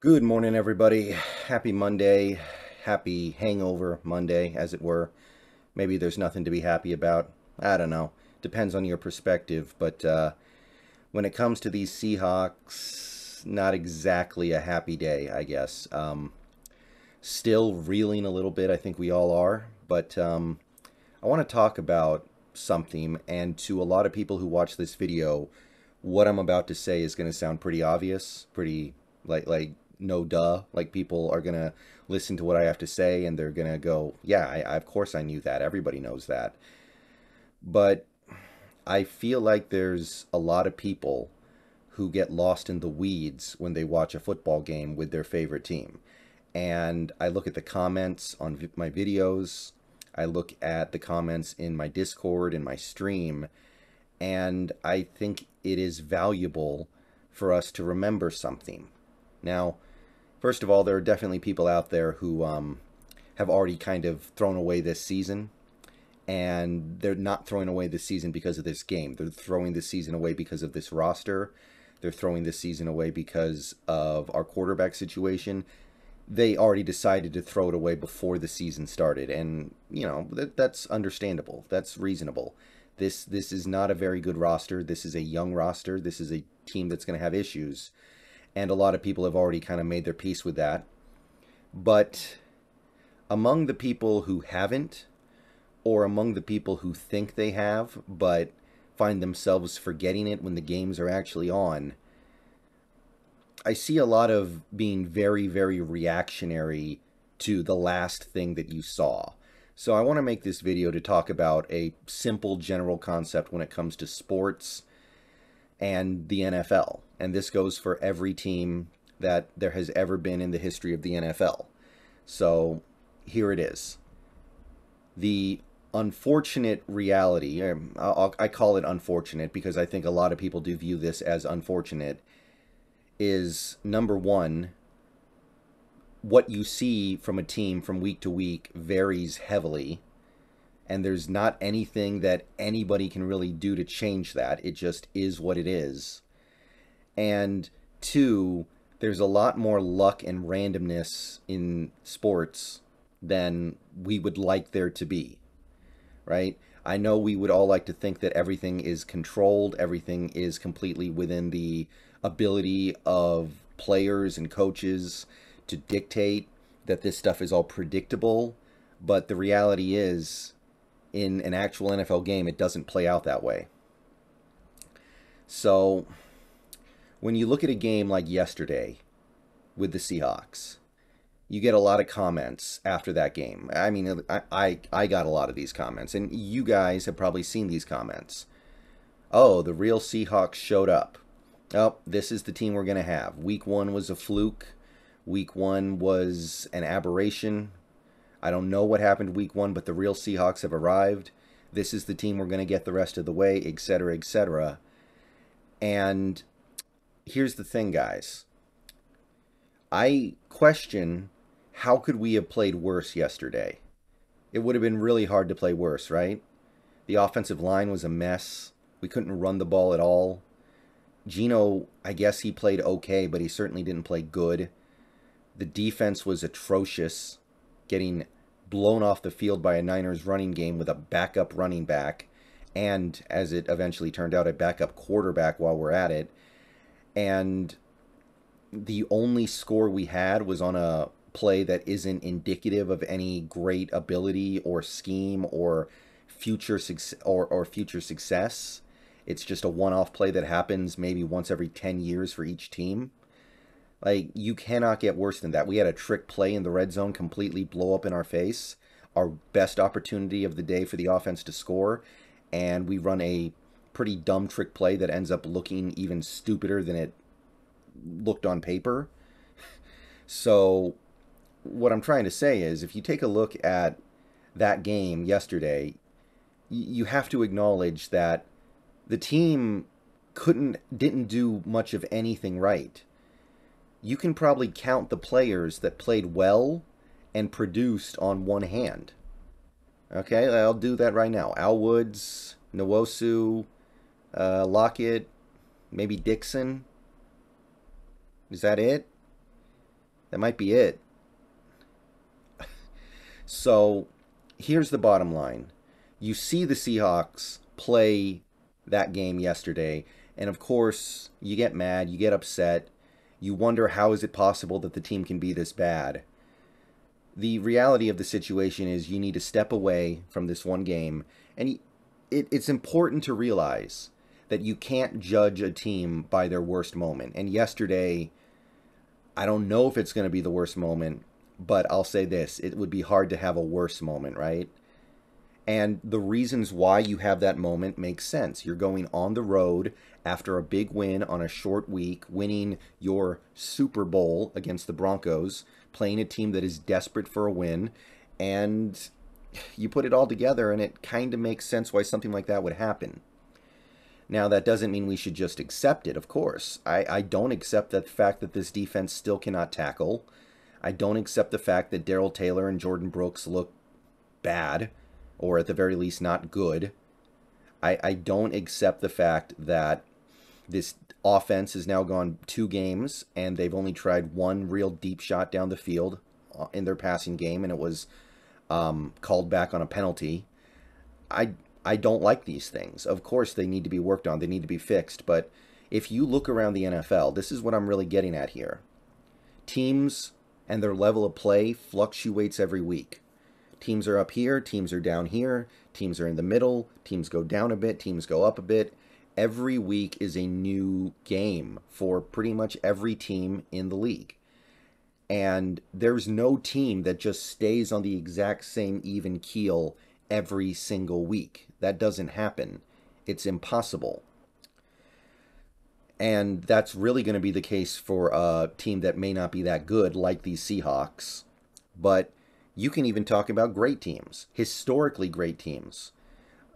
Good morning, everybody. Happy Monday. Happy hangover Monday, as it were. Maybe there's nothing to be happy about. I don't know. Depends on your perspective. But when it comes to these Seahawks, not exactly a happy day, I guess. Still reeling a little bit. I think we all are. But I want to talk about something. And to a lot of people who watch this video, what I'm about to say is going to sound pretty obvious. Pretty, like no duh, like people are gonna listen to what I have to say and they're gonna go, yeah, of course I knew that, everybody knows that. But I feel like there's a lot of people who get lost in the weeds when they watch a football game with their favorite team. And I look at the comments on my videos, I look at the comments in my Discord and my stream, and I think it is valuable for us to remember something. Now, first of all, there are definitely people out there who have already kind of thrown away this season, and they're not throwing away this season because of this game. They're throwing this season away because of this roster. They're throwing this season away because of our quarterback situation. They already decided to throw it away before the season started, and you know that's understandable. That's reasonable. This is not a very good roster. This is a young roster. This is a team that's going to have issues. And a lot of people have already kind of made their peace with that. But among the people who haven't, or among the people who think they have, but find themselves forgetting it when the games are actually on, I see a lot of being very, very reactionary to the last thing that you saw. So I want to make this video to talk about a simple general concept when it comes to sports and the NFL. And this goes for every team that there has ever been in the history of the NFL. So here it is. The unfortunate reality, I call it unfortunate because I think a lot of people do view this as unfortunate, is number one, what you see from a team from week to week varies heavily. And there's not anything that anybody can really do to change that. It just is what it is. And two, there's a lot more luck and randomness in sports than we would like there to be, right? I know we would all like to think that everything is controlled, everything is completely within the ability of players and coaches to dictate, that this stuff is all predictable. But the reality is, in an actual NFL game, it doesn't play out that way. So when you look at a game like yesterday with the Seahawks, you get a lot of comments after that game. I mean, I got a lot of these comments, and you guys have probably seen these comments. Oh, the real Seahawks showed up. Oh, this is the team we're going to have. Week 1 was a fluke. Week 1 was an aberration. I don't know what happened week 1, but the real Seahawks have arrived. This is the team we're going to get the rest of the way, etc., etc. And here's the thing, guys. I question, how could we have played worse yesterday? It would have been really hard to play worse, right? The offensive line was a mess. We couldn't run the ball at all. Gino, I guess he played okay, but he certainly didn't play good. The defense was atrocious, getting blown off the field by a Niners running game with a backup running back, and, as it eventually turned out, a backup quarterback while we're at it. And the only score we had was on a play that isn't indicative of any great ability or scheme or future success. It's just a one-off play that happens maybe once every 10 years for each team. Like, you cannot get worse than that. We had a trick play in the red zone completely blow up in our face. Our best opportunity of the day for the offense to score. And we run a pretty dumb trick play that ends up looking even stupider than it looked on paper. So what I'm trying to say is, if you take a look at that game yesterday, you have to acknowledge that the team didn't do much of anything right. You can probably count the players that played well and produced on one hand. Okay, I'll do that right now. Al Woods, Nwosu, Lockett, maybe Dixon. Is that it? That might be it. So here's the bottom line. You see the Seahawks play that game yesterday, and of course, you get mad, you get upset, you wonder how is it possible that the team can be this bad. The reality of the situation is you need to step away from this one game, and it's important to realize that you can't judge a team by their worst moment. And yesterday, I don't know if it's going to be the worst moment, but I'll say this, it would be hard to have a worse moment, right? And the reasons why you have that moment make sense. You're going on the road after a big win on a short week, winning your Super Bowl against the Broncos, playing a team that is desperate for a win, and you put it all together and it kind of makes sense why something like that would happen. Now, that doesn't mean we should just accept it, of course. I don't accept the fact that this defense still cannot tackle. I don't accept the fact that Darrell Taylor and Jordan Brooks look bad, or at the very least not good. I don't accept the fact that this offense has now gone 2 games and they've only tried one real deep shot down the field in their passing game, and it was called back on a penalty. I don't like these things. Of course, they need to be worked on. They need to be fixed. But if you look around the NFL, this is what I'm really getting at here. Teams and their level of play fluctuates every week. Teams are up here, teams are down here, teams are in the middle, teams go down a bit, teams go up a bit. Every week is a new game for pretty much every team in the league. And there's no team that just stays on the exact same even keel every single week. That doesn't happen. It's impossible. And that's really going to be the case for a team that may not be that good, like these Seahawks. But you can even talk about great teams, historically great teams.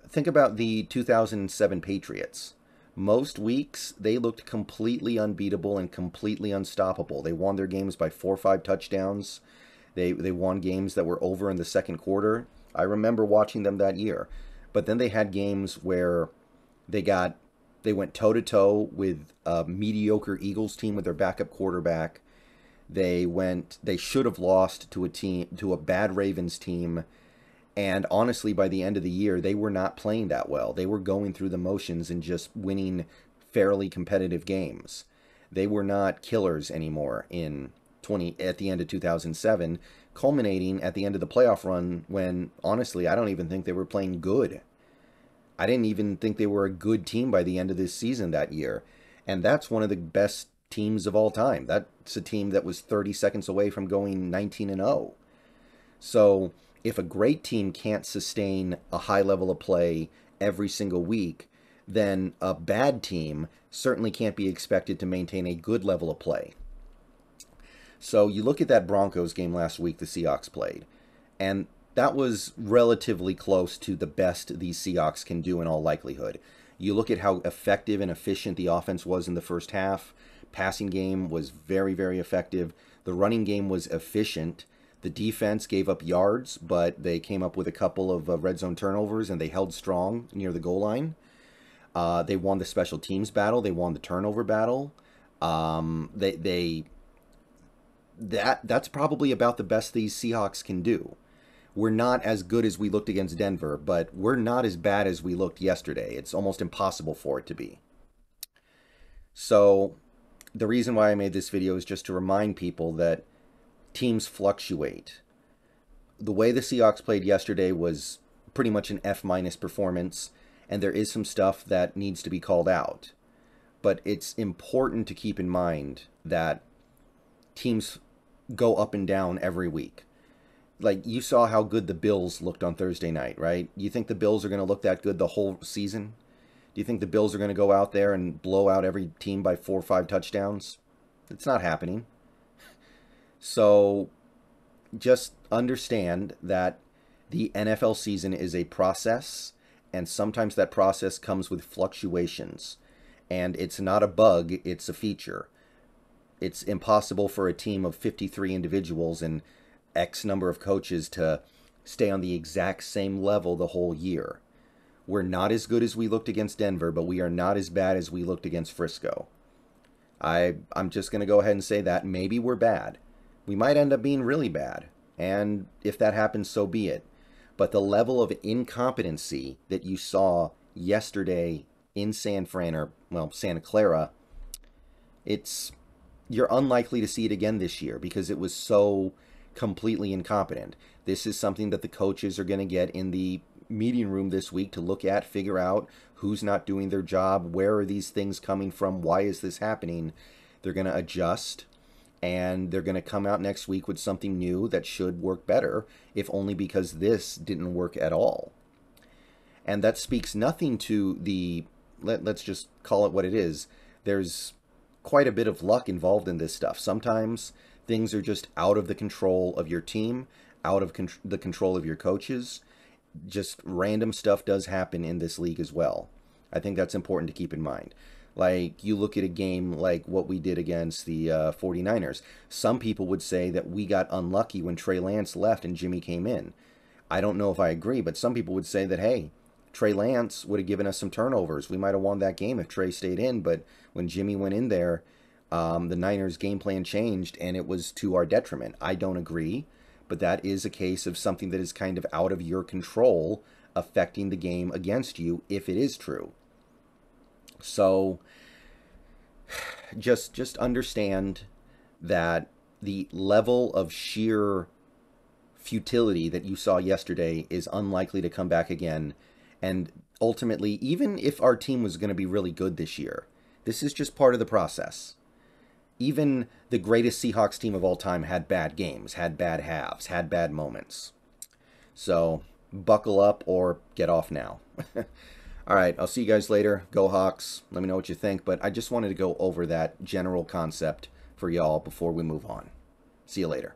Think about the 2007 Patriots. Most weeks, they looked completely unbeatable and completely unstoppable. They won their games by 4 or 5 touchdowns. They won games that were over in the second quarter. I remember watching them that year. But then they had games where they went toe-to-toe with a mediocre Eagles team with their backup quarterback. They should have lost to a bad Ravens team. And honestly, by the end of the year, they were not playing that well. They were going through the motions and just winning fairly competitive games. They were not killers anymore at the end of 2007, culminating at the end of the playoff run when, honestly, I don't even think they were playing good. I didn't even think they were a good team by the end of this season that year. And that's one of the best teams of all time. That's a team that was 30 seconds away from going 19-0. So if a great team can't sustain a high level of play every single week, then a bad team certainly can't be expected to maintain a good level of play. So you look at that Broncos game last week the Seahawks played, and that was relatively close to the best these Seahawks can do in all likelihood. You look at how effective and efficient the offense was in the first half. Passing game was very, very effective. The running game was efficient. The defense gave up yards, but they came up with a couple of red zone turnovers, and they held strong near the goal line. They won the special teams battle. They won the turnover battle. That's probably about the best these Seahawks can do. We're not as good as we looked against Denver, but we're not as bad as we looked yesterday. It's almost impossible for it to be. So the reason why I made this video is just to remind people that teams fluctuate. The way the Seahawks played yesterday was pretty much an F- performance, and there is some stuff that needs to be called out. But it's important to keep in mind that teams go up and down every week. Like, you saw how good the Bills looked on Thursday night, right? You think the Bills are going to look that good the whole season? Do you think the Bills are going to go out there and blow out every team by 4 or 5 touchdowns? It's not happening. So just understand that the NFL season is a process, and sometimes that process comes with fluctuations. And it's not a bug, it's a feature. It's impossible for a team of 53 individuals and X number of coaches to stay on the exact same level the whole year. We're not as good as we looked against Denver, but we are not as bad as we looked against Frisco. I'm just going to go ahead and say that. Maybe we're bad. we might end up being really bad. And if that happens, so be it. But the level of incompetency that you saw yesterday in San Fran, or, well, Santa Clara, you're unlikely to see it again this year because it was so completely incompetent. This is something that the coaches are going to get in the meeting room this week to look at, figure out who's not doing their job, where are these things coming from, why is this happening. They're going to adjust, and they're going to come out next week with something new that should work better, if only because this didn't work at all. And that speaks nothing to the, let's just call it what it is. There's quite a bit of luck involved in this stuff. Sometimes things are just out of the control of your team, out of the control of your coaches. Just random stuff does happen in this league as well. I think that's important to keep in mind. Like, you look at a game like what we did against the 49ers. Some people would say that we got unlucky when Trey Lance left and Jimmy came in. I don't know if I agree, but some people would say that, hey, Trey Lance would have given us some turnovers. We might have won that game if Trey stayed in, but when Jimmy went in there, the Niners' game plan changed, and it was to our detriment. I don't agree, but that is a case of something that is kind of out of your control affecting the game against you, if it is true. So just understand that the level of sheer futility that you saw yesterday is unlikely to come back again. And ultimately, even if our team was going to be really good this year, this is just part of the process. Even the greatest Seahawks team of all time had bad games, had bad halves, had bad moments. So buckle up or get off now. All right, I'll see you guys later. Go Hawks. Let me know what you think. But I just wanted to go over that general concept for y'all before we move on. See you later.